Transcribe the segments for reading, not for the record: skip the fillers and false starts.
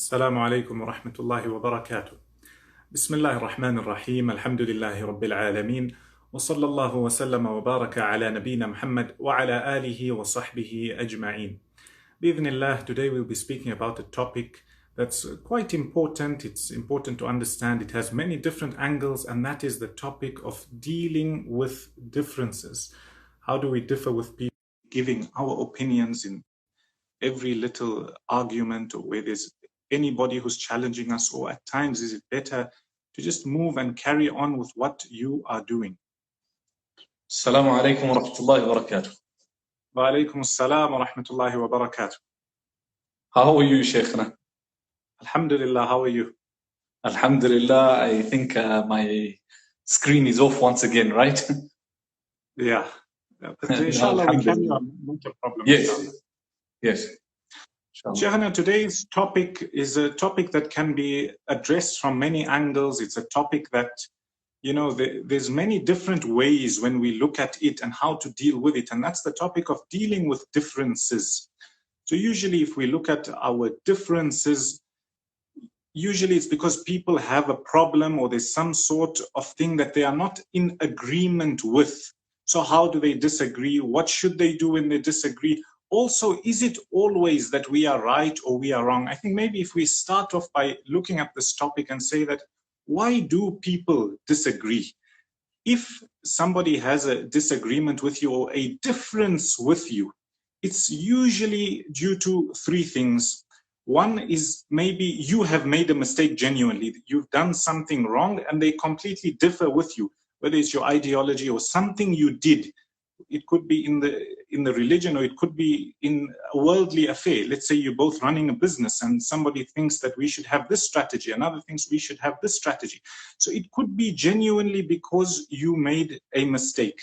السلام عليكم ورحمة الله وبركاته. بسم الله الرحمن الرحيم. الحمد لله رب العالمين، وصلى الله وسلم وبارك على نبينا محمد وعلى آله وصحبه أجمعين. بإذن today we'll be speaking about a topic that's quite important. It's important to understand. It has many different angles, and that is the topic of dealing with differences. How do we differ with people? Giving our opinions in every little argument, or where there's anybody who's challenging us, or at times is it better to just move and carry on with what you are doing? Assalamu alaikum wa rahmatullahi wa barakatuh. Wa alaikum assalam wa rahmatullahi wa barakatuh. How are you, Shaykhna? Alhamdulillah, how are you? Alhamdulillah, I think my screen is off once again, right? Yeah. But inshallah, we carry on. Not a problem. Yes. Shaykhna, today's topic is a topic that can be addressed from many angles. It's a topic that, there's many different ways when we look at it and how to deal with it. And that's the topic of dealing with differences. So usually if we look at our differences, usually it's because people have a problem or there's some sort of thing that they are not in agreement with. So how do they disagree? What should they do when they disagree? Also, is it always that we are right or we are wrong? I think maybe if we start off by looking at this topic and say that, why do people disagree? If somebody has a disagreement with you or a difference with you, it's usually due to three things. One is maybe you have made a mistake genuinely. You've done something wrong and they completely differ with you, whether it's your ideology or something you did. It could be in the religion, or it could be in a worldly affair. Let's say you're both running a business and somebody thinks that we should have this strategy, another thinks we should have this strategy. So it could be genuinely because you made a mistake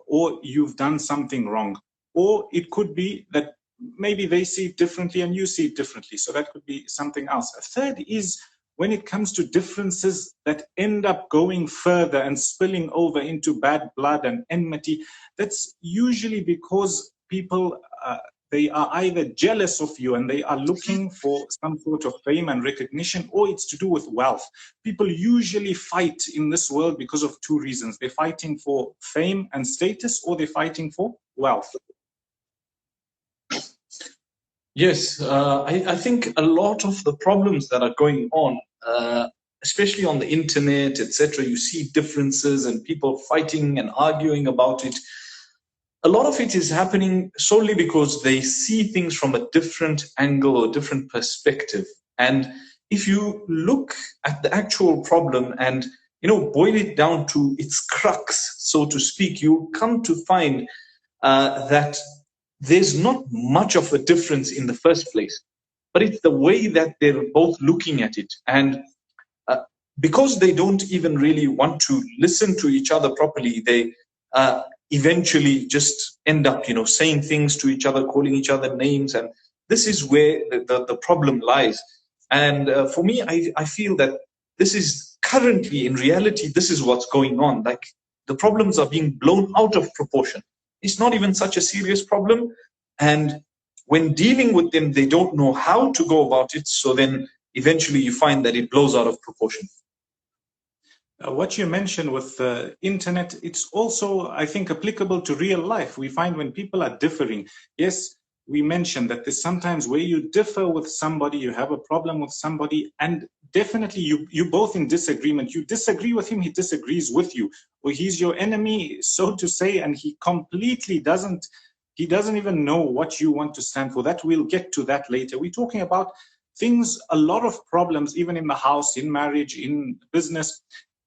or you've done something wrong. Or it could be that maybe they see it differently and you see it differently. So that could be something else. A third is when it comes to differences that end up going further and spilling over into bad blood and enmity. That's usually because people, they are either jealous of you and they are looking for some sort of fame and recognition, or it's to do with wealth. People usually fight in this world because of two reasons. They're fighting for fame and status, or they're fighting for wealth. Yes, I think a lot of the problems that are going on, especially on the internet, etc., you see differences and people fighting and arguing about it. A lot of it is happening solely because they see things from a different angle or different perspective. And if you look at the actual problem and boil it down to its crux, so to speak, you'll come to find that there's not much of a difference in the first place, but it's the way that they're both looking at it. And because they don't even really want to listen to each other properly, they eventually just end up, saying things to each other, calling each other names. And this is where the problem lies. And for me, I feel that this is currently, in reality, this is what's going on. Like, the problems are being blown out of proportion. It's not even such a serious problem. And when dealing with them, they don't know how to go about it. So then eventually you find that it blows out of proportion. What you mentioned with the internet, it's also, I think, applicable to real life. We find when people are differing, yes, we mentioned that there's sometimes where you differ with somebody, you have a problem with somebody, and definitely you both in disagreement. You disagree with him, he disagrees with you, or he's your enemy, so to say, and he completely doesn't even know what you want to stand for. That we'll get to that later. We're talking about things, a lot of problems, even in the house, in marriage, in business.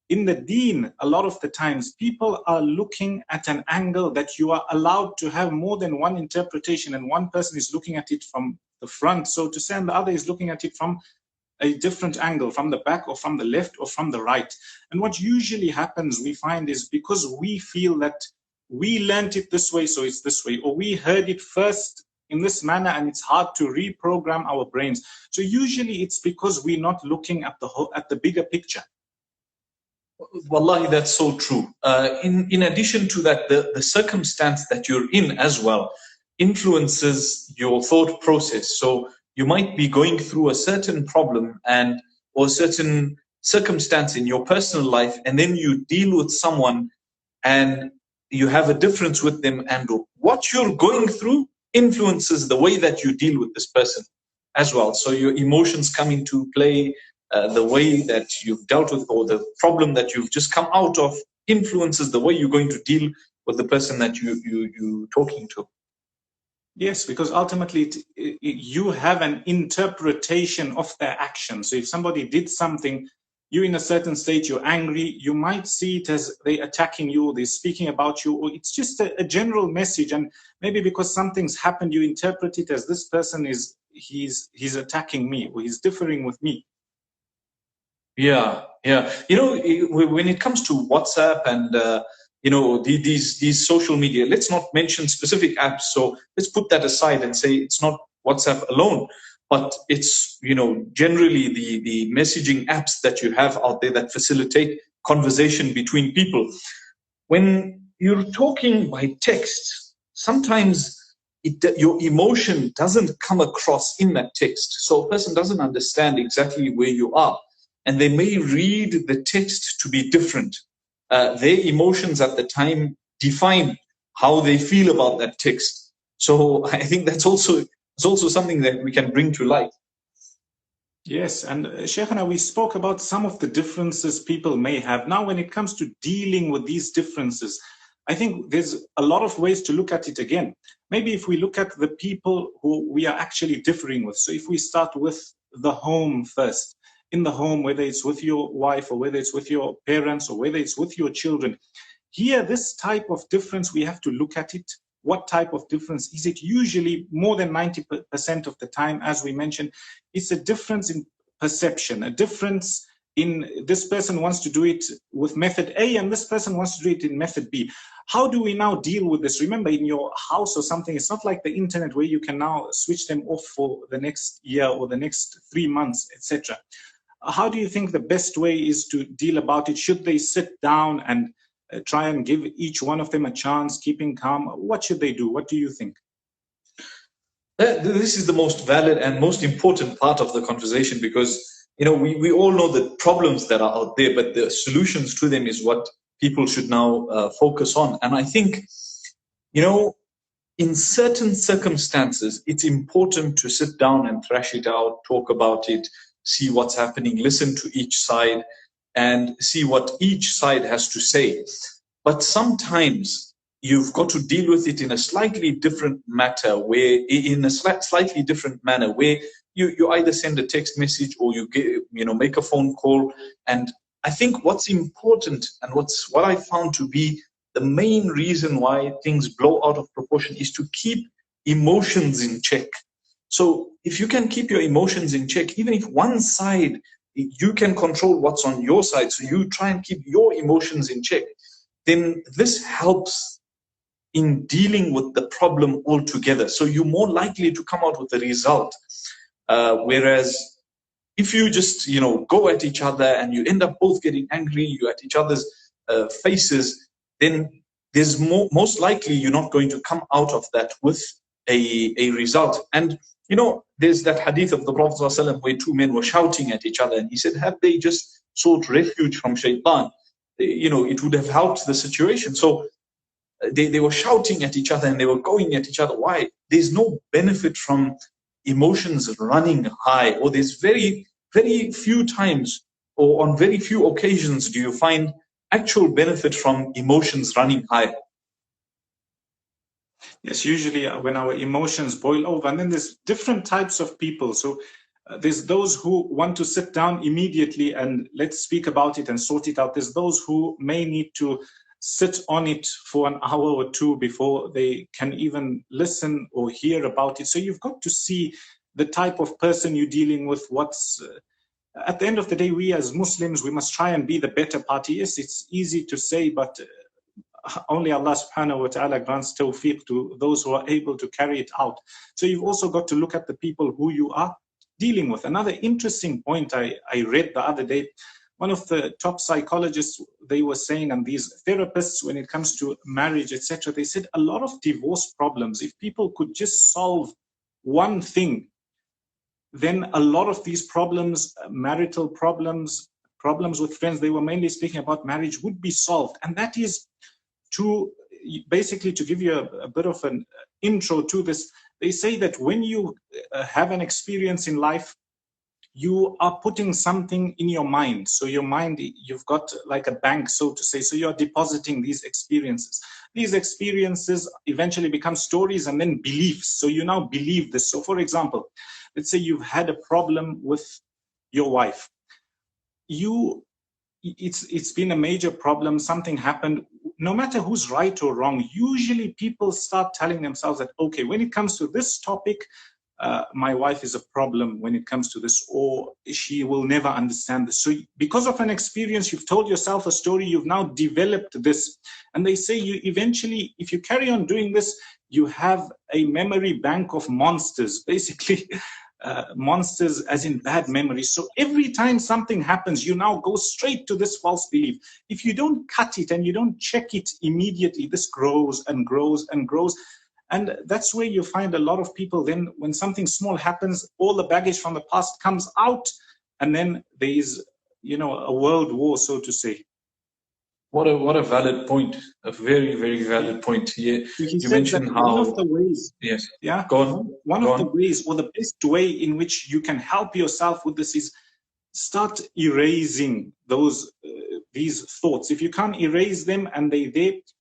In the deen, a lot of the times, people are looking at an angle that you are allowed to have more than one interpretation, and one person is looking at it from the front, so to say, and the other is looking at it from a different angle, from the back or from the left or from the right. And what usually happens, we find, is because we feel that we learned it this way, so it's this way, or we heard it first in this manner and it's hard to reprogram our brains. So usually it's because we're not looking at the bigger picture. Wallahi, that's so true. In addition to that, the circumstance that you're in as well influences your thought process. So you might be going through a certain problem and or certain circumstance in your personal life, and then you deal with someone and you have a difference with them, and what you're going through influences the way that you deal with this person as well. So your emotions come into play, the way that you've dealt with or the problem that you've just come out of influences the way you're going to deal with the person that you're talking to. Yes, because ultimately you have an interpretation of their action. So if somebody did something, you in a certain state, you're angry, you might see it as they attacking you, they're speaking about you, or it's just a general message. And maybe because something's happened, you interpret it as this person he's attacking me, or he's differing with me. Yeah. You know, when it comes to WhatsApp and you know, these social media, let's not mention specific apps. So let's put that aside and say it's not WhatsApp alone, but it's, you know, generally the messaging apps that you have out there that facilitate conversation between people. When you're talking by text, sometimes your emotion doesn't come across in that text. So a person doesn't understand exactly where you are, and they may read the text to be different. Their emotions at the time define how they feel about that text. So I think that's also something that we can bring to light. Yes, and Sheikhana, we spoke about some of the differences people may have. Now, when it comes to dealing with these differences, I think there's a lot of ways to look at it again. Maybe if we look at the people who we are actually differing with. So if we start with the home first, in the home, whether it's with your wife or whether it's with your parents or whether it's with your children, here, this type of difference, we have to look at it. What type of difference is it? Usually more than 90% of the time, as we mentioned, it's a difference in perception, a difference in this person wants to do it with method A and this person wants to do it in method B. How do we now deal with this? Remember, in your house or something, it's not like the internet where you can now switch them off for the next year or the next 3 months, etc. How do you think the best way is to deal about it? Should they sit down and try and give each one of them a chance, keeping calm? What should they do? What do you think? This is the most valid and most important part of the conversation, because, you know, we all know the problems that are out there, but the solutions to them is what people should now focus on. And I think, you know, in certain circumstances, it's important to sit down and thrash it out, talk about it, see what's happening, listen to each side, and see what each side has to say. But sometimes you've got to deal with it in a slightly different matter, where in a slightly different manner, where you either send a text message or make a phone call. And I think what's important and what I found to be the main reason why things blow out of proportion is to keep emotions in check. So if you can keep your emotions in check, even if one side, you can control what's on your side, so you try and keep your emotions in check, then this helps in dealing with the problem altogether. So you're more likely to come out with a result. Whereas if you just, go at each other and you end up both getting angry, you're at each other's faces, then there's most likely you're not going to come out of that with a result. And there's that hadith of the Prophet ﷺ where two men were shouting at each other, and he said, had they just sought refuge from shaitan, it would have helped the situation. So they were shouting at each other and they were going at each other. Why? There's no benefit from emotions running high, or there's very, very few times or on very few occasions do you find actual benefit from emotions running high. Yes, usually when our emotions boil over, and then there's different types of people. So there's those who want to sit down immediately and let's speak about it and sort it out. There's those who may need to sit on it for an hour or two before they can even listen or hear about it. So you've got to see the type of person you're dealing with. At the end of the day, we as Muslims, we must try and be the better party. Yes, it's easy to say, but only Allah subhanahu wa ta'ala grants tawfiq to those who are able to carry it out. So you've also got to look at the people who you are dealing with. Another interesting point I read the other day, one of the top psychologists, they were saying, and these therapists, when it comes to marriage, etc., they said a lot of divorce problems, if people could just solve one thing, then a lot of these problems, marital problems, problems with friends, they were mainly speaking about marriage, would be solved. And that is to basically, to give you a bit of an intro to this, they say that when you have an experience in life, you are putting something in your mind. So your mind, you've got like a bank, so to say. So you're depositing these experiences. These experiences eventually become stories and then beliefs. So you now believe this. So for example, let's say you've had a problem with your wife. It's been a major problem, something happened. No matter who's right or wrong, usually people start telling themselves that, okay, when it comes to this topic, my wife is a problem when it comes to this, or she will never understand this. So because of an experience, you've told yourself a story, you've now developed this. And they say you eventually, if you carry on doing this, you have a memory bank of monsters, basically. Monsters as in bad memories. So every time something happens, you now go straight to this false belief. If you don't cut it and you don't check it immediately, this grows and grows and grows. And that's where you find a lot of people then, when something small happens, all the baggage from the past comes out, and then there is, a world war, so to say. What a valid point. A very, very valid point. Yeah, you mentioned how one of the ways. Yes. Yeah. Go on. One of the ways, or the best way in which you can help yourself with this, is start erasing these thoughts. If you can't erase them and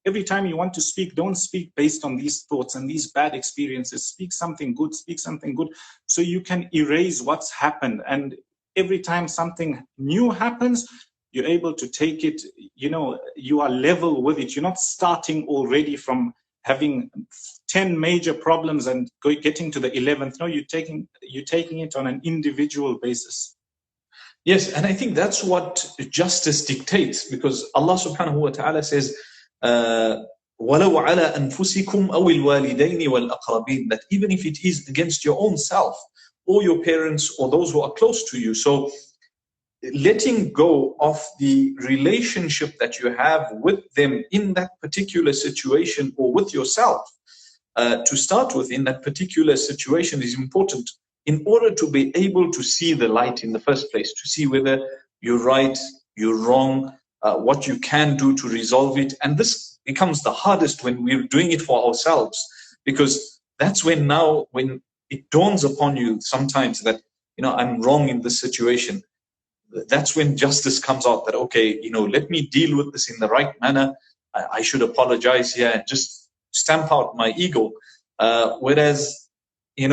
every time you want to speak, don't speak based on these thoughts and these bad experiences. Speak something good. Speak something good, so you can erase what's happened. And every time something new happens, you're able to take it, you are level with it. You're not starting already from having 10 major problems and getting to the 11th. No, you're taking it on an individual basis. Yes, and I think that's what justice dictates, because Allah subhanahu wa ta'ala says, وَلَوْ عَلَى أَنفُسِكُمْ أَوِ الْوَالِدَيْنِ وَالْأَقْرَبِينَ, that even if it is against your own self or your parents or those who are close to you. So letting go of the relationship that you have with them in that particular situation, or with yourself, to start with, in that particular situation, is important in order to be able to see the light in the first place, to see whether you're right, you're wrong, what you can do to resolve it. And this becomes the hardest when we're doing it for ourselves, because that's when it dawns upon you sometimes that, I'm wrong in this situation. That's when justice comes out, that, okay, let me deal with this in the right manner. I should apologize here and just stamp out my ego. Whereas, in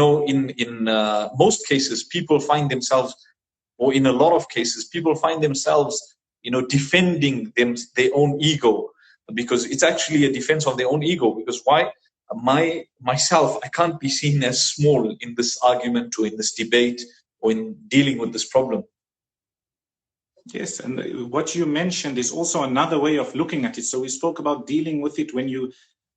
most cases, people find themselves, or in a lot of cases, people find themselves, defending their own ego, because it's actually a defense of their own ego. Because why? Myself, I can't be seen as small in this argument, or in this debate, or in dealing with this problem. Yes, and what you mentioned is also another way of looking at it. So we spoke about dealing with it when you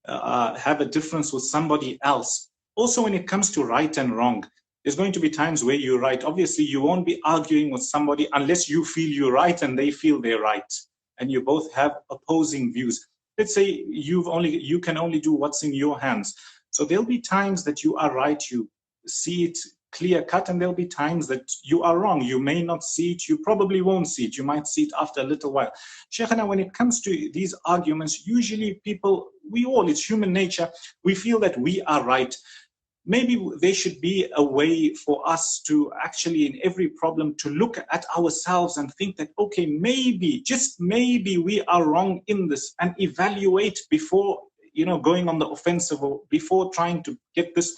have a difference with somebody else. Also, when it comes to right and wrong, there's going to be times where you're right. Obviously, you won't be arguing with somebody unless you feel you're right and they feel they're right, and you both have opposing views. Let's say you can only do what's in your hands. So there'll be times that you are right, you see it clear cut, and there'll be times that you are wrong. You may not see it, you probably won't see it, you might see it after a little while. Shaykhana, when it comes to these arguments, usually people, it's human nature, we feel that we are right. Maybe there should be a way for us to actually, in every problem, to look at ourselves and think that, okay, maybe, just maybe, we are wrong in this, and evaluate before going on the offensive, or before trying to get this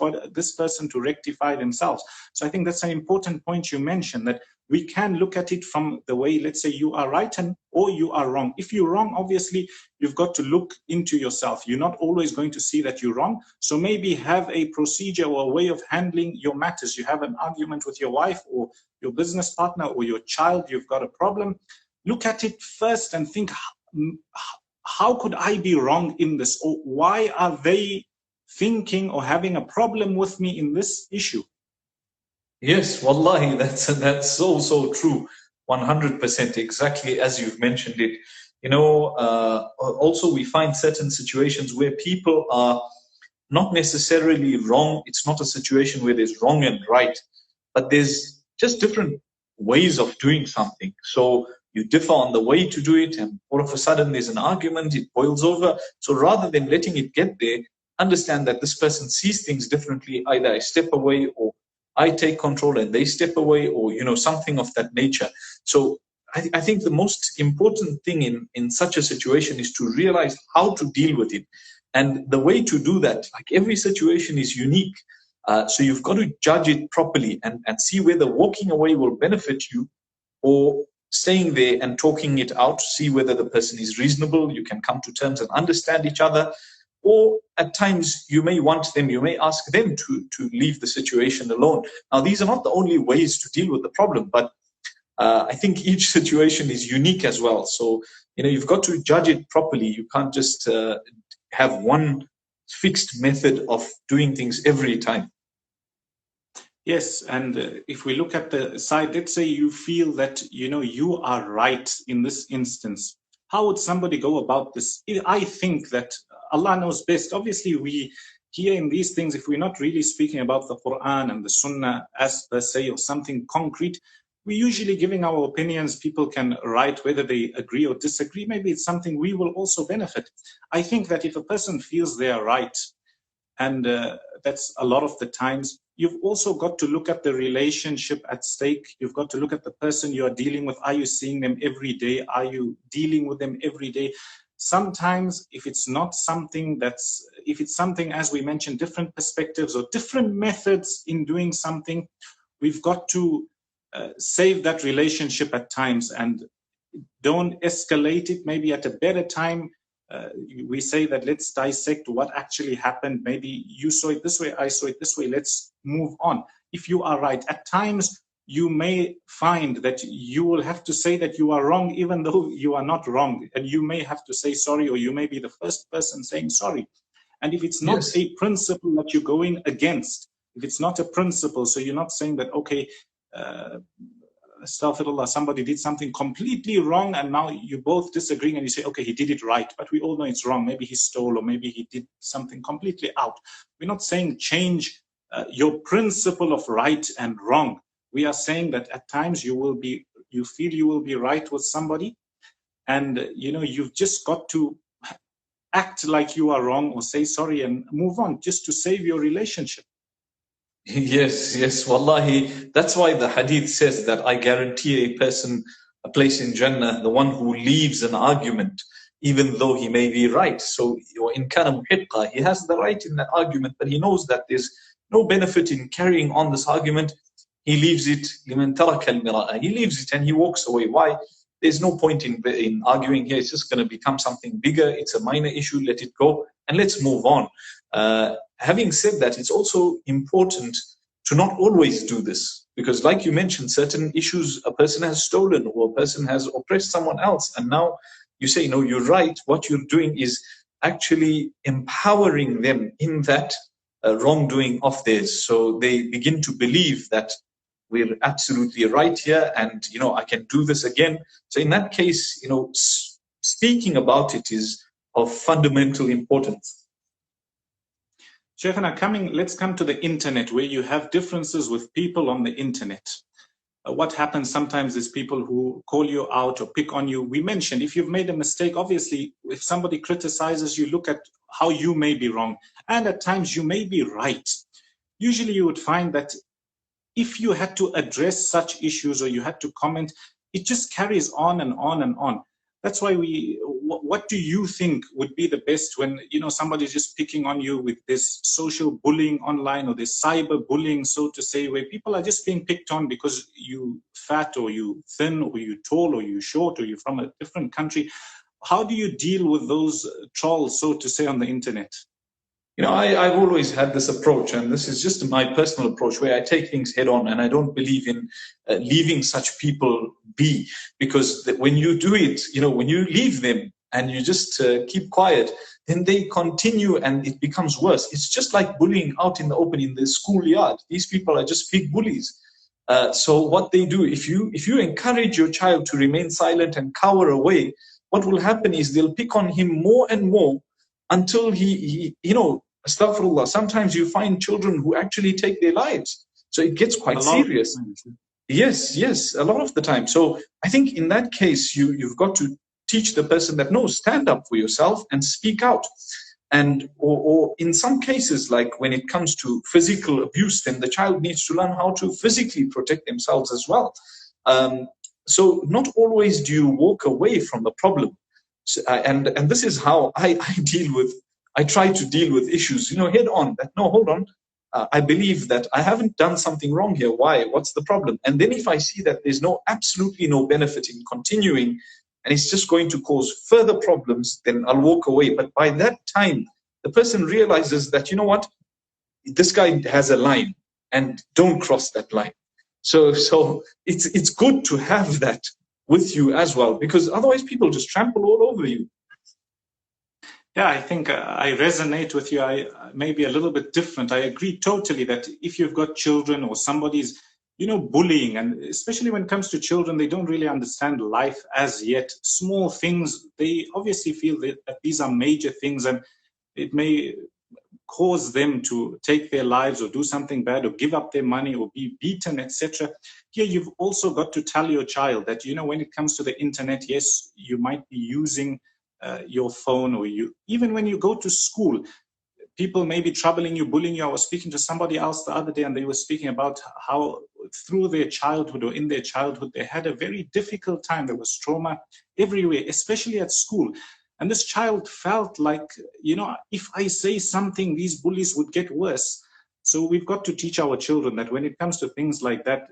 person to rectify themselves. So I think that's an important point you mentioned, that we can look at it from the way, let's say you are right or you are wrong. If you're wrong, obviously, you've got to look into yourself. You're not always going to see that you're wrong. So maybe have a procedure or a way of handling your matters. You have an argument with your wife or your business partner or your child, you've got a problem. Look at it first and think, how could I be wrong in this? Or why are they thinking or having a problem with me in this issue? Yes, wallahi, that's so true. 100%, exactly as you've mentioned it. Also we find certain situations where people are not necessarily wrong. It's not a situation where there's wrong and right, but there's just different ways of doing something. So you differ on the way to do it, and all of a sudden there's an argument, it boils over. So rather than letting it get there, understand that this person sees things differently. Either I step away, or I take control and they step away, or something of that nature. So I think the most important thing in such a situation is to realize how to deal with it. And the way to do that, like every situation is unique. So you've got to judge it properly and see whether walking away will benefit you, or staying there and talking it out, see whether the person is reasonable, you can come to terms and understand each other. Or at times you may ask them to leave the situation alone. Now, these are not the only ways to deal with the problem, but I think each situation is unique as well. So, you've got to judge it properly. You can't just have one fixed method of doing things every time. Yes, and if we look at the side, let's say you feel that, you are right in this instance. How would somebody go about this? I think that Allah knows best. Obviously, we here in these things, if we're not really speaking about the Quran and the Sunnah as per se, or something concrete, we're usually giving our opinions. People can write whether they agree or disagree. Maybe it's something we will also benefit. I think that if a person feels they are right, and that's a lot of the times, you've also got to look at the relationship at stake. You've got to look at the person you are dealing with. Are you seeing them every day? Are you dealing with them every day? Sometimes if it's something, as we mentioned, different perspectives or different methods in doing something, we've got to save that relationship at times and don't escalate it. Maybe at a better time, we say that let's dissect what actually happened. Maybe you saw it this way, I saw it this way. Let's move on. If you are right, at times you may find that you will have to say that you are wrong, even though you are not wrong. And you may have to say sorry, or you may be the first person saying sorry. And if it's not a principle that you're going against, if it's not a principle, so you're not saying that, okay, astaghfirullah, somebody did something completely wrong and now you both disagreeing and you say, okay, he did it right, but we all know it's wrong. Maybe he stole, or maybe he did something completely out. We're not saying change your principle of right and wrong. We are saying that at times you feel you will be right with somebody, and you've just got to act like you are wrong, or say sorry and move on, just to save your relationship. Yes, wallahi. That's why the hadith says that I guarantee a person a place in Jannah, the one who leaves an argument, even though he may be right. So, in kana muhiqqa, he has the right in that argument, but he knows that there's no benefit in carrying on this argument. He leaves it. لِمَنْ تَرَكَ الْمِرَاءَ. He leaves it and he walks away. Why? There's no point in arguing here. It's just going to become something bigger. It's a minor issue. Let it go and let's move on. Having said that, it's also important to not always do this, because like you mentioned, certain issues, a person has stolen or a person has oppressed someone else, and now you say, no, you're right. What you're doing is actually empowering them in that wrongdoing of theirs. So they begin to believe that we're absolutely right here, and I can do this again. So in that case, speaking about it is of fundamental importance. Shaykhana, let's come to the internet, where you have differences with people on the internet. What happens sometimes is people who call you out or pick on you. We mentioned, if you've made a mistake, obviously, if somebody criticizes you, look at how you may be wrong. And at times you may be right. Usually you would find that if you had to address such issues or you had to comment, it just carries on and on and on. That's why what do you think would be the best when, somebody's just picking on you with this social bullying online, or this cyber bullying, so to say, where people are just being picked on because you fat or you thin or you tall or you short or you're from a different country? How do you deal with those trolls, so to say, on the internet? I've always had this approach, and this is just my personal approach, where I take things head on, and I don't believe in leaving such people be, because when you do it, when you leave them and you just keep quiet, then they continue and it becomes worse. It's just like bullying out in the open in the schoolyard. These people are just big bullies. So what they do, if you encourage your child to remain silent and cower away, what will happen is they'll pick on him more and more until he astaghfirullah, sometimes you find children who actually take their lives. So it gets quite A lot of serious. times. Yes, yes, a lot of the time. So I think in that case, you've got to teach the person that, no, stand up for yourself and speak out. And or in some cases, like when it comes to physical abuse, then the child needs to learn how to physically protect themselves as well. So not always do you walk away from the problem. So, and this is how I try to deal with issues, head on. That, no, hold on, I believe that I haven't done something wrong here. Why? What's the problem? And then if I see that there's absolutely no benefit in continuing, and it's just going to cause further problems, then I'll walk away. But by that time, the person realizes that, you know what, this guy has a line, and don't cross that line. So it's good to have that with you as well, because otherwise people just trample all over you. Yeah, I think I resonate with you. I maybe a little bit different. I agree totally that if you've got children or somebody's, bullying, and especially when it comes to children, they don't really understand life as yet. Small things, they obviously feel that these are major things, and it may cause them to take their lives or do something bad or give up their money or be beaten, etc. Here, you've also got to tell your child that, when it comes to the internet, yes, you might be using your phone, or even when you go to school, people may be troubling you, bullying you. I was speaking to somebody else the other day, and they were speaking about how through their childhood or in their childhood, they had a very difficult time. There was trauma everywhere, especially at school. And this child felt like, if I say something, these bullies would get worse. So we've got to teach our children that when it comes to things like that,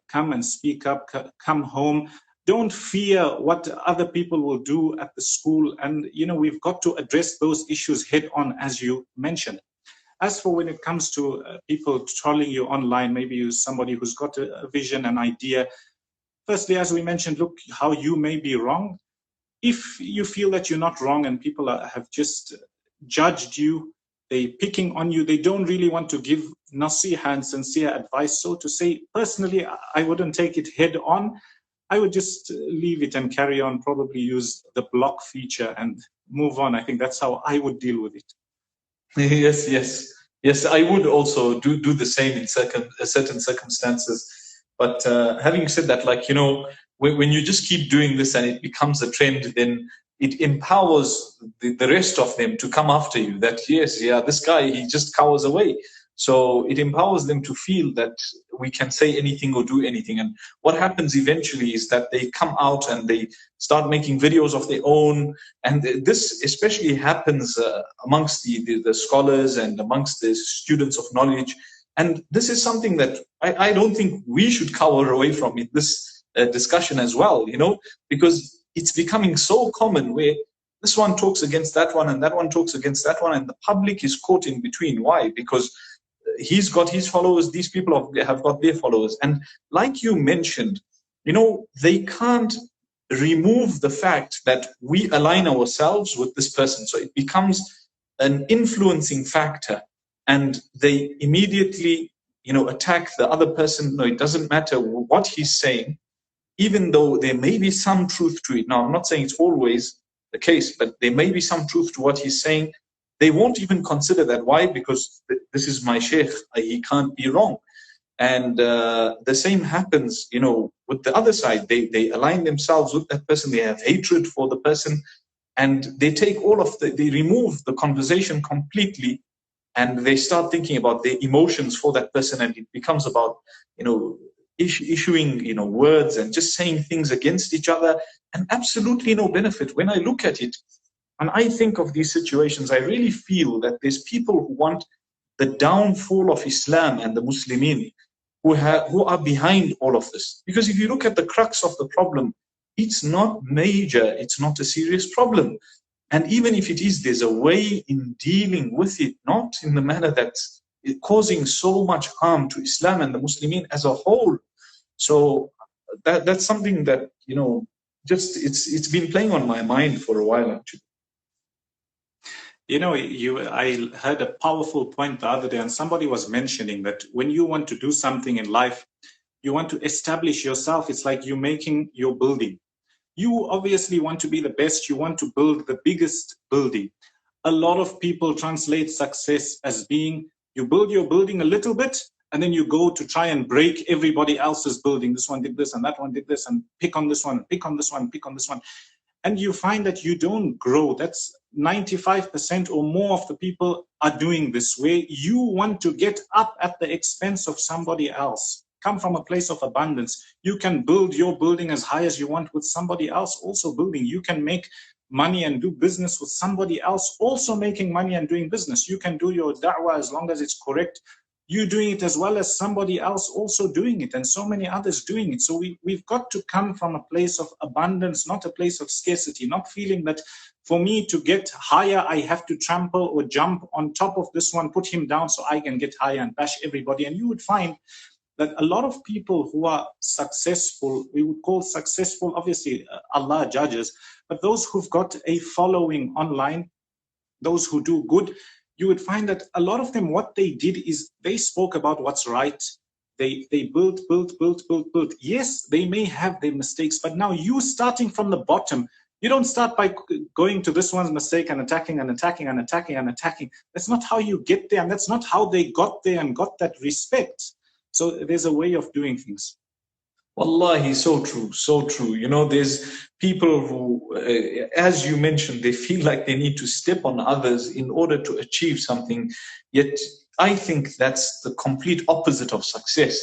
come and speak up, come home. Don't fear what other people will do at the school. And, we've got to address those issues head on, as you mentioned. As for when it comes to people trolling you online, maybe you're somebody who's got a vision, an idea. Firstly, as we mentioned, look how you may be wrong. If you feel that you're not wrong and people have just judged you, they're picking on you, they don't really want to give nasiha and sincere advice. So to say, personally, I wouldn't take it head on. I would just leave it and carry on, probably use the block feature and move on. I think that's how I would deal with it. Yes. I would also do the same in certain circumstances. But having said that, when you just keep doing this and it becomes a trend, then it empowers the rest of them to come after you. That, yes, this guy, he just cowers away. So it empowers them to feel that we can say anything or do anything. And what happens eventually is that they come out and they start making videos of their own. And this especially happens amongst the scholars and amongst the students of knowledge. And this is something that I don't think we should cower away from in this discussion as well, because it's becoming so common where this one talks against that one and that one talks against that one, and the public is caught in between. Why? Because he's got his followers, these people have got their followers. And like you mentioned, they can't remove the fact that we align ourselves with this person. So it becomes an influencing factor, and they immediately, attack the other person. No, it doesn't matter what he's saying, even though there may be some truth to it. Now, I'm not saying it's always the case, but there may be some truth to what he's saying. They won't even consider that. Why? Because this is my sheikh. He can't be wrong. And the same happens, with the other side. They align themselves with that person. They have hatred for the person, and they take they remove the conversation completely, and they start thinking about their emotions for that person, and it becomes about, issuing, words and just saying things against each other, and absolutely no benefit. When I look at it, and I think of these situations, I really feel that there's people who want the downfall of Islam and the Muslimin, who are behind all of this. Because if you look at the crux of the problem, it's not major, it's not a serious problem. And even if it is, there's a way in dealing with it, not in the manner that's causing so much harm to Islam and the Muslimin as a whole. So that's something that, it's been playing on my mind for a while, actually. I heard a powerful point the other day, and somebody was mentioning that when you want to do something in life, you want to establish yourself. It's like you're making your building. You obviously want to be the best. You want to build the biggest building. A lot of people translate success as being, you build your building a little bit, and then you go to try and break everybody else's building. This one did this and that one did this, and pick on this one, pick on this one, pick on this one. And you find that you don't grow. That's 95% or more of the people are doing this, where you want to get up at the expense of somebody else. Come from a place of abundance. You can build your building as high as you want with somebody else also building. You can make money and do business with somebody else also making money and doing business. You can do your da'wah as long as it's correct. You doing it as well as somebody else also doing it, and so many others doing it. So we've got to come from a place of abundance, not a place of scarcity, not feeling that for me to get higher, I have to trample or jump on top of this one, put him down so I can get higher and bash everybody. And you would find that a lot of people who are successful, we would call successful, obviously Allah judges, but those who've got a following online, those who do good, you would find that a lot of them, what they did is they spoke about what's right. They built. Yes, they may have their mistakes, but now you starting from the bottom, you don't start by going to this one's mistake and attacking and attacking and attacking and attacking. That's not how you get there, and that's not how they got there and got that respect. So there's a way of doing things. Wallahi, so true, so true. You know, there's people who, as you mentioned, they feel like they need to step on others in order to achieve something. Yet I think that's the complete opposite of success,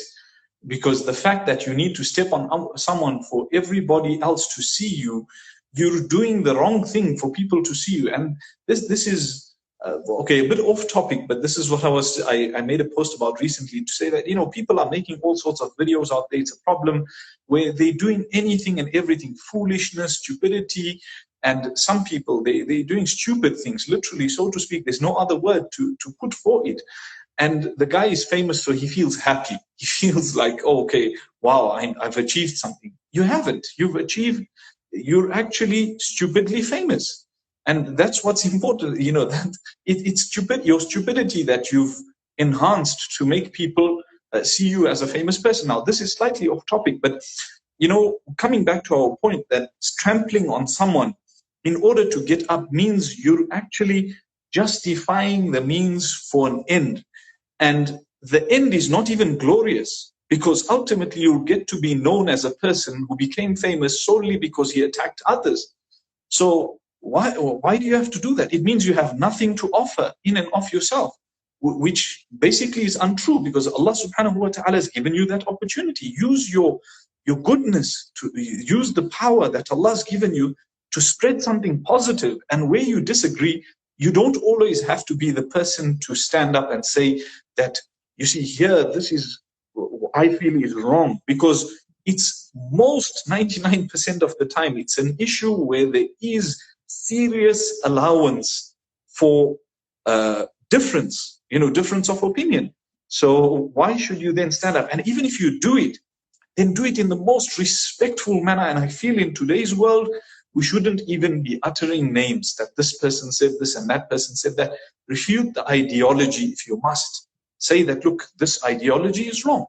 because the fact that you need to step on someone for everybody else to see you, you're doing the wrong thing for people to see you. And this is okay, a bit off topic, but this is what I made a post about recently, to say that, you know, people are making all sorts of videos out there. It's a problem where they're doing anything and everything, foolishness, stupidity, and some people, they're doing stupid things, literally, so to speak. There's no other word to put for it. And the guy is famous, so he feels happy. He feels like, oh, okay, wow, I've achieved something. You haven't. You're actually stupidly famous. And that's what's important, you know, that it's stupid, your stupidity that you've enhanced to make people see you as a famous person. Now, this is slightly off topic, but, you know, coming back to our point that trampling on someone in order to get up means you're actually justifying the means for an end. And the end is not even glorious, because ultimately you'll get to be known as a person who became famous solely because he attacked others. So why do you have to do that? It means you have nothing to offer in and of yourself, which basically is untrue, because Allah subhanahu wa ta'ala has given you that opportunity. Use your goodness, to use the power that Allah has given you to spread something positive. And where you disagree, you don't always have to be the person to stand up and say that, you see here, this is, I feel is wrong, because it's most 99% of the time, it's an issue where there is serious allowance for difference, you know, difference of opinion. So why should you then stand up? And even if you do it, then do it in the most respectful manner. And I feel in today's world, we shouldn't even be uttering names that this person said this and that person said that. Refute the ideology if you must. Say that, look, this ideology is wrong.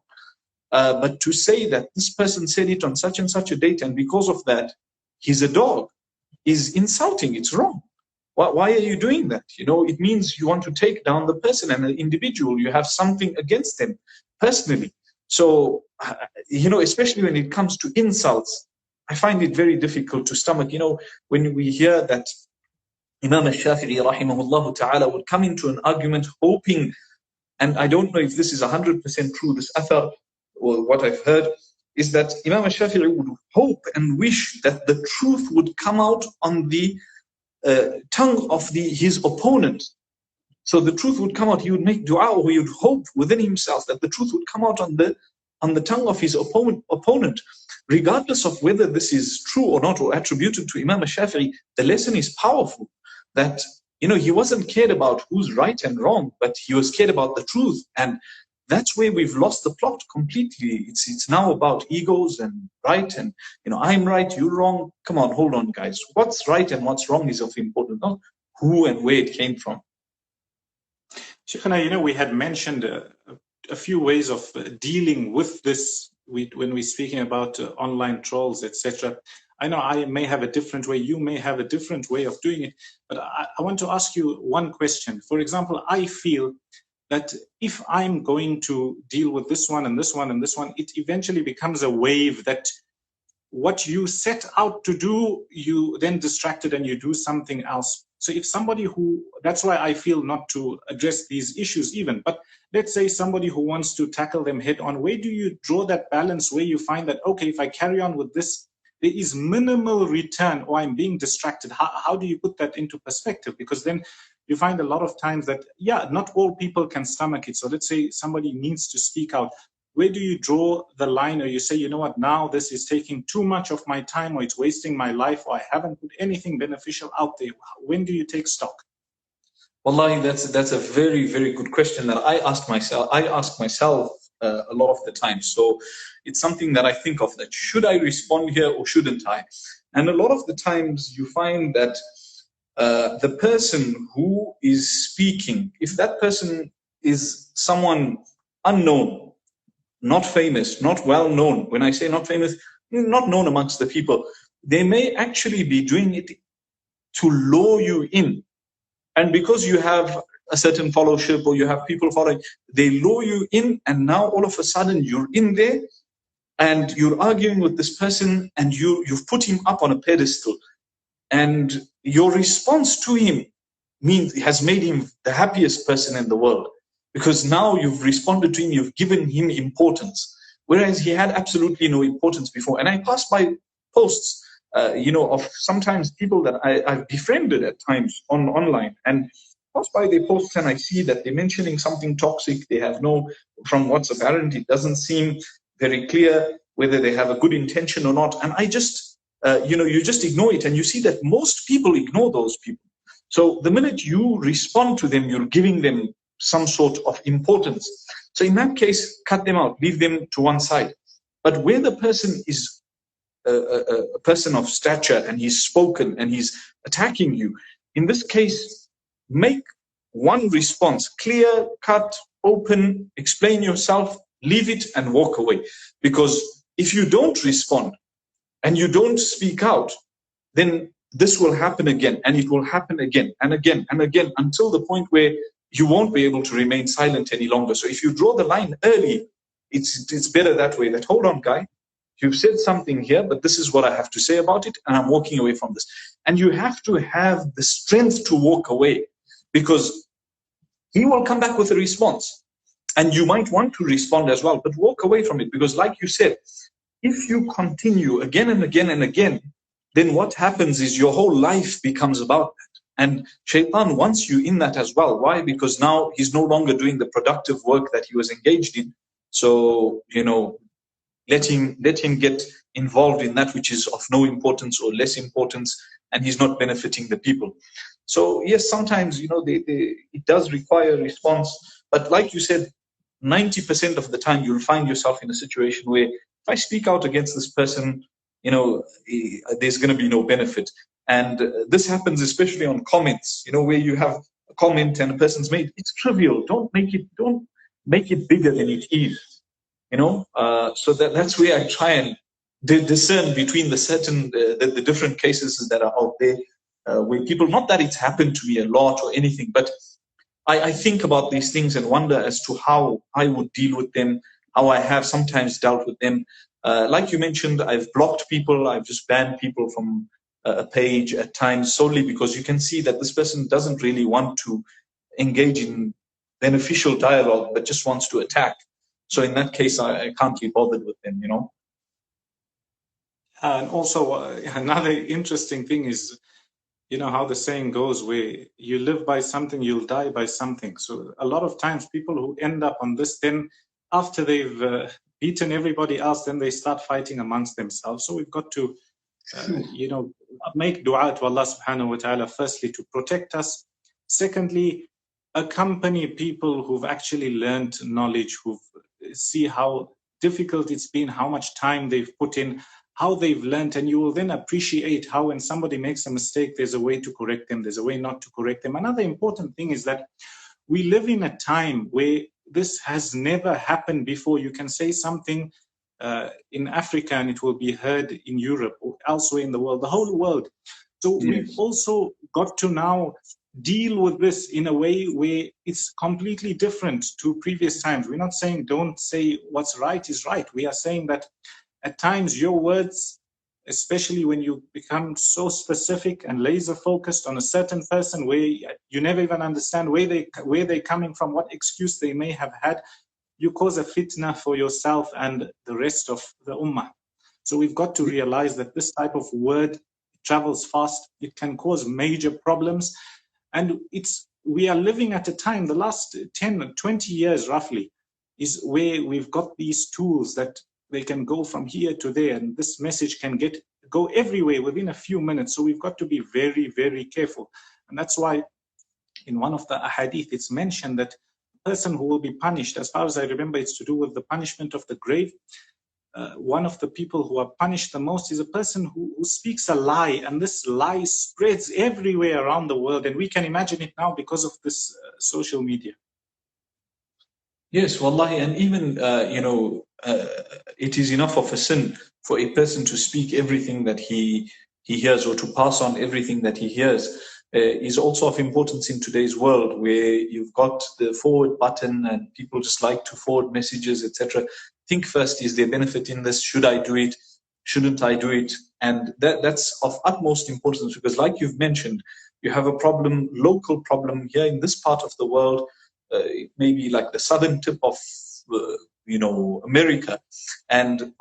But to say that this person said it on such and such a date, and because of that, he's a dog, is insulting. It's wrong. Why are you doing that? You know, it means you want to take down the person and the individual. You have something against them personally. So, you know, especially when it comes to insults, I find it very difficult to stomach. You know, when we hear that Imam al-Shafi'i rahimahullah ta'ala would come into an argument hoping, and I don't know if this is 100% true, this athar, or what I've heard, is that Imam al-Shafi'i would hope and wish that the truth would come out on the tongue of his opponent. So the truth would come out, he would make dua, or he would hope within himself that the truth would come out on the tongue of his opponent. Regardless of whether this is true or not, or attributed to Imam al-Shafi'i, the lesson is powerful. That, you know, he wasn't cared about who's right and wrong, but he was cared about the truth. And that's where we've lost the plot completely. It's now about egos and right, and, you know, I'm right, you're wrong. Come on, hold on, guys. What's right and what's wrong is of importance, not who and where it came from. Shaykhana, you know, we had mentioned a few ways of dealing with this when we're speaking about online trolls, etc. I know I may have a different way, you may have a different way of doing it, but I want to ask you one question. For example, I feel that if I'm going to deal with this one and this one and this one, it eventually becomes a wave that what you set out to do, you then distracted and you do something else. So if somebody who, that's why I feel not to address these issues even, but let's say somebody who wants to tackle them head on, where do you draw that balance where you find that, okay, if I carry on with this, there is minimal return or I'm being distracted? How do you put that into perspective? Because then you find a lot of times that, yeah, not all people can stomach it. So let's say somebody needs to speak out. Where do you draw the line, or you say, you know what, now this is taking too much of my time, or it's wasting my life, or I haven't put anything beneficial out there? When do you take stock? Wallahi, that's a very, very good question that I ask myself a lot of the time. So it's something that I think of, that should I respond here or shouldn't I? And a lot of the times you find that the person who is speaking, if that person is someone unknown, not famous, not well known. When I say not famous, not known amongst the people, they may actually be doing it to lure you in. And because you have a certain followership or you have people following, they lure you in, and now all of a sudden you're in there and you're arguing with this person, and you've put him up on a pedestal. And your response to him has made him the happiest person in the world. Because now you've responded to him, you've given him importance, whereas he had absolutely no importance before. And I pass by posts, of sometimes people that I've befriended at times online, and pass by their posts and I see that they're mentioning something toxic. They have from what's apparent, it doesn't seem very clear whether they have a good intention or not. And I just, you just ignore it, and you see that most people ignore those people. So the minute you respond to them, you're giving them some sort of importance. So in that case, cut them out, leave them to one side. But where the person is a person of stature and he's spoken and he's attacking you, in this case, make one response, clear, cut, open, explain yourself, leave it and walk away. Because if you don't respond and you don't speak out, then this will happen again, and it will happen again and again and again, until the point where you won't be able to remain silent any longer. So if you draw the line early, it's better that way, that hold on, guy, you've said something here, but this is what I have to say about it, and I'm walking away from this. And you have to have the strength to walk away, because he will come back with a response. And you might want to respond as well, but walk away from it. Because like you said, if you continue again and again and again, then what happens is your whole life becomes about that. And Shaitan wants you in that as well. Why? Because now he's no longer doing the productive work that he was engaged in. So, let him get involved in that which is of no importance or less importance, and he's not benefiting the people. So yes, sometimes, it does require a response. But like you said, 90% of the time you'll find yourself in a situation where if I speak out against this person, there's going to be no benefit. And this happens especially on comments, where you have a comment and a person's made, it's trivial. Don't make it bigger than it is, so that's where I try and discern between the different cases that are out there, where people, not that it's happened to me a lot or anything, but I think about these things and wonder as to how I would deal with them, how I have sometimes dealt with them. Like you mentioned, I've blocked people, I've just banned people from a page at times, solely because you can see that this person doesn't really want to engage in beneficial dialogue, but just wants to attack. So in that case, I can't be bothered with them, And also another interesting thing is, how the saying goes, where you live by something, you'll die by something. So a lot of times people who end up on this, then after they've beaten everybody else, then they start fighting amongst themselves. So we've got to, make dua to Allah subhanahu wa ta'ala, firstly, to protect us. Secondly, accompany people who've actually learned knowledge, who see how difficult it's been, how much time they've put in, how they've learned, and you will then appreciate how when somebody makes a mistake, there's a way to correct them, there's a way not to correct them. Another important thing is that we live in a time where this has never happened before. You can say something in Africa and it will be heard in Europe or elsewhere in the world, the whole world. So We've also got to now deal with this in a way where it's completely different to previous times. We're not saying don't say what's right is right. We are saying that at times your words, especially when you become so specific and laser focused on a certain person where you never even understand where they're coming from, what excuse they may have had, you cause a fitna for yourself and the rest of the ummah. So we've got to realize that this type of word travels fast. It can cause major problems. And we are living at a time, the last 10, 20 years roughly, is where we've got these tools that they can go from here to there, and this message can go everywhere within a few minutes. So we've got to be very, very careful. And that's why in one of the ahadith, it's mentioned that the person who will be punished, as far as I remember, it's to do with the punishment of the grave. One of the people who are punished the most is a person who speaks a lie, and this lie spreads everywhere around the world, and we can imagine it now because of this social media. Yes, wallahi, and even it is enough of a sin for a person to speak everything that he hears, or to pass on everything that he hears. Is also of importance in today's world, where you've got the forward button and people just like to forward messages, etc. Think first, is there benefit in this? Should I do it? Shouldn't I do it? And that's of utmost importance, because like you've mentioned, you have a problem, local problem here in this part of the world, maybe like the southern tip of America, and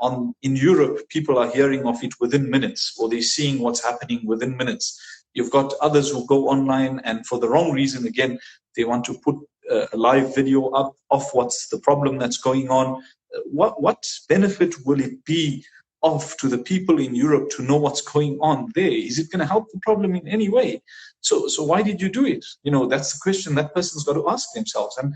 in Europe, people are hearing of it within minutes, or they're seeing what's happening within minutes. You've got others who go online, and for the wrong reason, again, they want to put a live video up of what's the problem that's going on. What benefit will it be to the people in Europe to know what's going on there? Is it going to help the problem in any way? So why did you do it? That's the question that person's got to ask themselves. And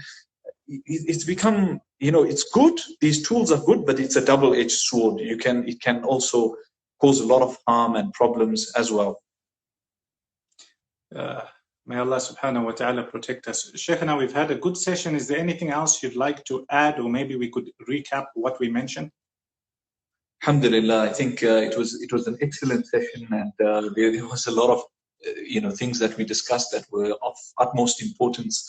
it's become, it's good. These tools are good, but it's a double-edged sword. It can also cause a lot of harm and problems as well. May Allah subhanahu wa ta'ala protect us. Shaykhana, we've had a good session. Is there anything else you'd like to add, or maybe we could recap what we mentioned? Alhamdulillah, I think it was an excellent session, and there was a lot of things that we discussed that were of utmost importance.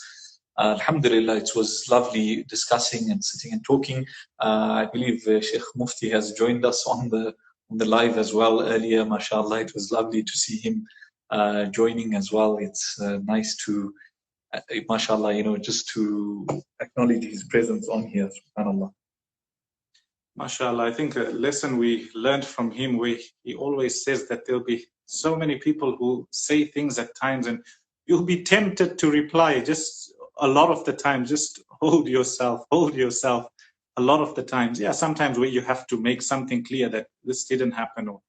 Alhamdulillah, it was lovely discussing and sitting and talking. I believe Sheikh Mufti has joined us on the live as well earlier. MashaAllah, it was lovely to see him joining as well. It's nice to, MashaAllah, just to acknowledge his presence on here. SubhanAllah. MashaAllah, I think a lesson we learned from him, where he always says that there'll be so many people who say things at times, and you'll be tempted to reply. Just a lot of the time, just hold yourself a lot of the times. Yeah, sometimes where you have to make something clear that this didn't happen, or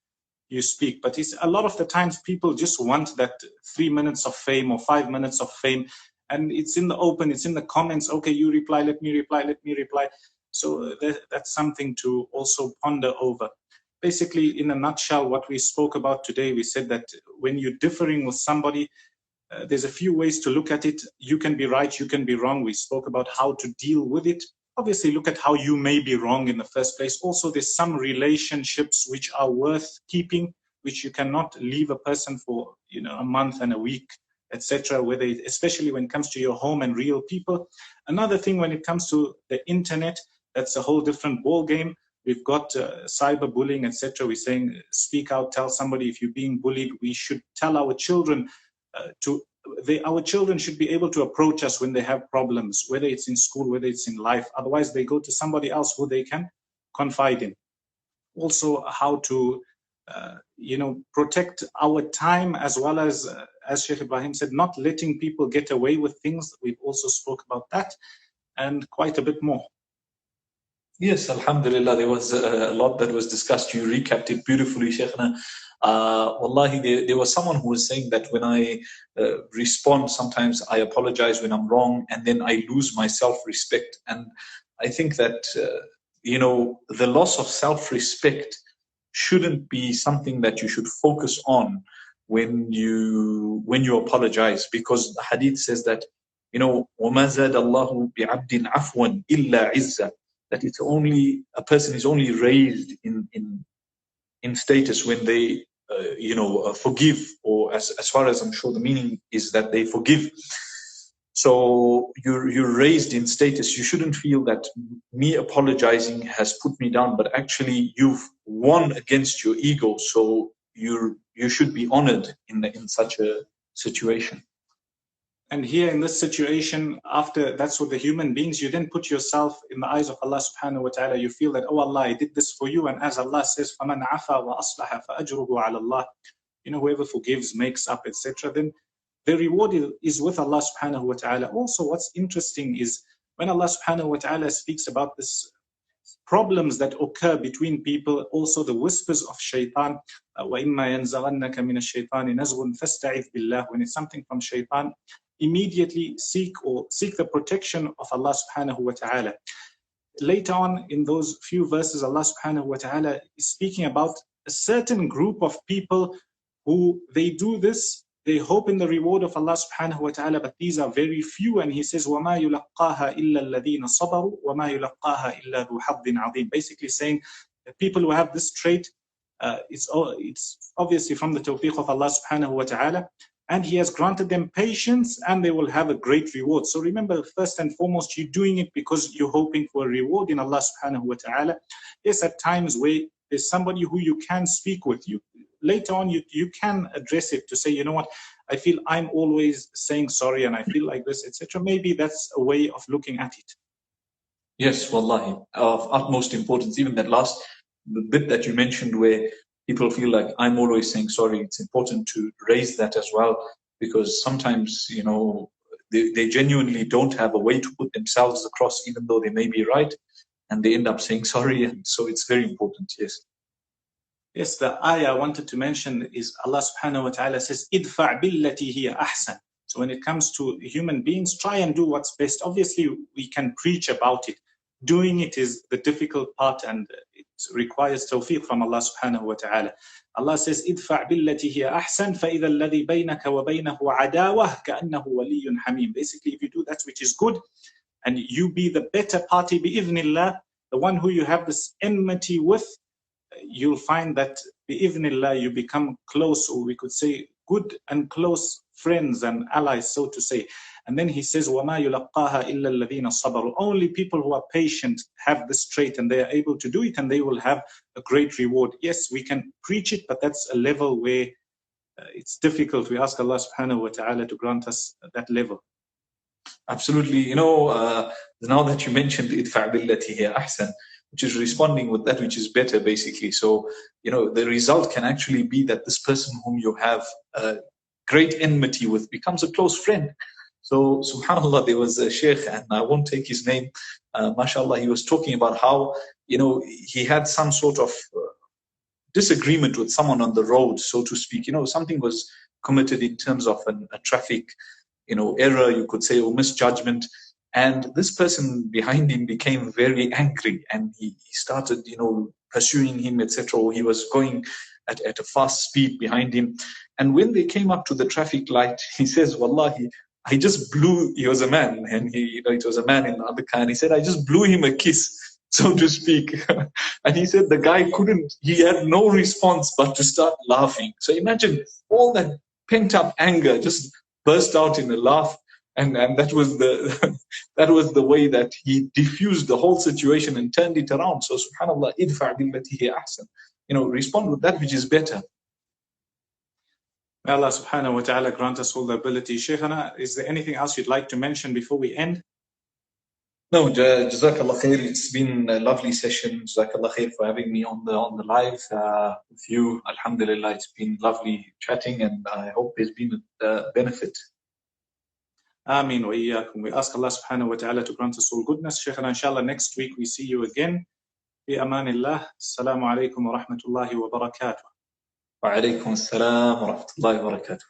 you speak, but it's a lot of the times people just want that 3 minutes of fame or 5 minutes of fame, and it's in the open, it's in the comments. Okay, you reply, let me reply. So that's something to also ponder over. Basically, in a nutshell, what we spoke about today, we said that when you're differing with somebody, there's a few ways to look at it. You can be right, you can be wrong. We spoke about how to deal with it. Obviously, look at how you may be wrong in the first place. Also, there's some relationships which are worth keeping, which you cannot leave a person for a month and a week, etc. Especially when it comes to your home and real people. Another thing, when it comes to the internet, that's a whole different ball game. We've got cyberbullying, etc. We're saying speak out, tell somebody if you're being bullied. We should tell our children our children should be able to approach us when they have problems, whether it's in school, whether it's in life. Otherwise, they go to somebody else who they can confide in. Also, how to protect our time, as well as Sheikh Ibrahim said, not letting people get away with things. We've also spoke about that, and quite a bit more. Yes, Alhamdulillah, there was a lot that was discussed. You recapped it beautifully, Shaykhna. Wallahi, there was someone who was saying that when I respond, sometimes I apologize when I'm wrong, and then I lose my self-respect. And I think that, the loss of self-respect shouldn't be something that you should focus on when you apologize, because the hadith says that, وَمَا زَادَ اللَّهُ بِعَبْدٍ عَفْوًا إِلَّا عِزًّا, that it's only, a person is only raised in status when they forgive, or as far as I'm sure the meaning is that they forgive. So you're raised in status. You shouldn't feel that me apologizing has put me down, but actually you've won against your ego. So you should be honored in such a situation. And here in this situation, after that's what the human beings, you then put yourself in the eyes of Allah subhanahu wa ta'ala. You feel that, oh Allah, I did this for you. And as Allah says, فَمَنْ عَفَى وَأَصْلَحَ فَأَجْرُهُ عَلَى اللَّهِ. Whoever forgives, makes up, etc. Then the reward is with Allah subhanahu wa ta'ala. Also, what's interesting is when Allah subhanahu wa ta'ala speaks about this problems that occur between people, also the whispers of shaitan, وَإِمَّا يَنْزَغَنَّكَ مِنَ الشَّيْطَانِ نَزْغٌ فَاسْتَعِذْ بِاللَّهِ. When it's something from shaitan, immediately seek the protection of Allah subhanahu wa ta'ala. Later on in those few verses, Allah subhanahu wa ta'ala is speaking about a certain group of people who they do this, they hope in the reward of Allah subhanahu wa ta'ala, but these are very few. And he says, وَمَا يُلَقَّاهَا إِلَّا الَّذِينَ صَبَرُوا وَمَا يُلَقَّاهَا إِلَّا ذُو حَظٍّ عَظِيمٍ. Basically saying that people who have this trait, it's obviously from the tawfiq of Allah subhanahu wa ta'ala, and He has granted them patience and they will have a great reward. So remember, first and foremost, you're doing it because you're hoping for a reward in Allah subhanahu wa ta'ala. Yes, at times where there's somebody who you can speak with, you later on you can address it to say, you know what, I feel I'm always saying sorry and I feel like this, etc. Maybe that's a way of looking at it. Yes, wallahi, of utmost importance. Even that last bit that you mentioned where people feel like I'm always saying sorry, it's important to raise that as well, because sometimes, they genuinely don't have a way to put themselves across, even though they may be right, and they end up saying sorry. And so it's very important, yes. Yes, the ayah I wanted to mention is Allah subhanahu wa ta'ala says, idfa' billati hiya ahsan. So when it comes to human beings, try and do what's best. Obviously, we can preach about it. Doing it is the difficult part, and it requires tawfiq from Allah subhanahu wa ta'ala. Allah says, idfa' billati hiya ahsan فَإِذَا الَّذِي بَيْنَكَ وَبَيْنَهُ عَدَاوَةٌ كَأَنَّهُ وَلِيٌّ حَمِيمٌ. Basically, if you do that which is good, and you be the better party, bi'idhnillah, the one who you have this enmity with, you'll find that bi'idhnillah you become close, or we could say good and close friends and allies, so to say. And then he says, وَمَا يُلَقَّاهَا إِلَّا الَّذِينَ صَبَرُوا. Only people who are patient have this trait and they are able to do it, and they will have a great reward. Yes, we can preach it, but that's a level where it's difficult. We ask Allah subhanahu wa ta'ala to grant us that level. Absolutely. Now that you mentioned idfa' billati hiya ahsan, which is responding with that which is better, basically. So, the result can actually be that this person whom you have a great enmity with becomes a close friend. So, subhanAllah, there was a sheikh, and I won't take his name, mashallah, he was talking about how, he had some sort of disagreement with someone on the road, so to speak. Something was committed in terms of a traffic, error, you could say, or misjudgment. And this person behind him became very angry, and he started, pursuing him, etc. Or he was going at a fast speed behind him. And when they came up to the traffic light, he says, Wallahi, I just blew, he was a man, and it was a man in the other car, and he said, I just blew him a kiss, so to speak. And he said the guy he had no response but to start laughing. So imagine all that pent up anger just burst out in a laugh. And that was the way that he diffused the whole situation and turned it around. So subhanallah, idfa' billati hiya ahsan. Respond with that which is better. May Allah subhanahu wa ta'ala grant us all the ability. Shaykhana, is there anything else you'd like to mention before we end? No, Jazakallah khair. It's been a lovely session. Jazakallah khair for having me on the live with you. Alhamdulillah, it's been lovely chatting, and I hope there's been a benefit. Ameen wa iyaakum. We ask Allah subhanahu wa ta'ala to grant us all goodness. Shaykhana, inshallah, next week we see you again. Bi amanillah. Assalamu alaikum wa rahmatullahi wa barakatuh. Wa alaikum assalam wa rahmatullahi wa barakatuh.